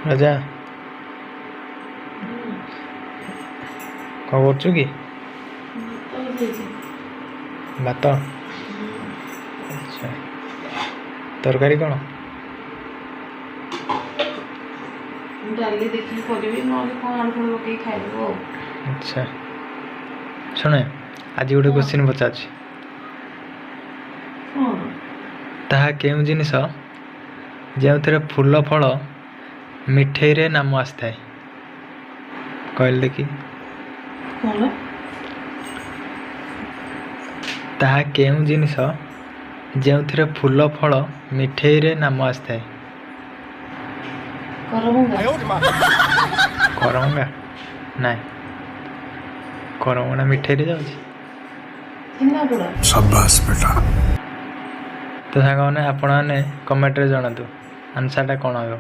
राजा कौन कर कि भात अच्छा तरकारी कौन डाली देखिए करी ना कौन आलू फल पकई खाइबो। अच्छा शुणे आज गोटे क्वेश्चन पचार ताहा केउं जिनिस जो फूल फल मिठे रे नाम आसଥାଏ कहल देखी कौन ताहा केउं जिनिस जो फूल फल मिठे रे नाम आसଥାଏ करमंगा करमंगा नाଇଁ करमंगा मिठे रे जाଉଛି ଛେନାପୋଡ଼ शाबाश बेटा तो साଙ୍ଗମାନେ ଆପଣ ମାନେ କମେଣ୍ଟରେ ଜଣାନ୍ତୁ ଆନ୍ସରଟା କ'ଣ ହେବ।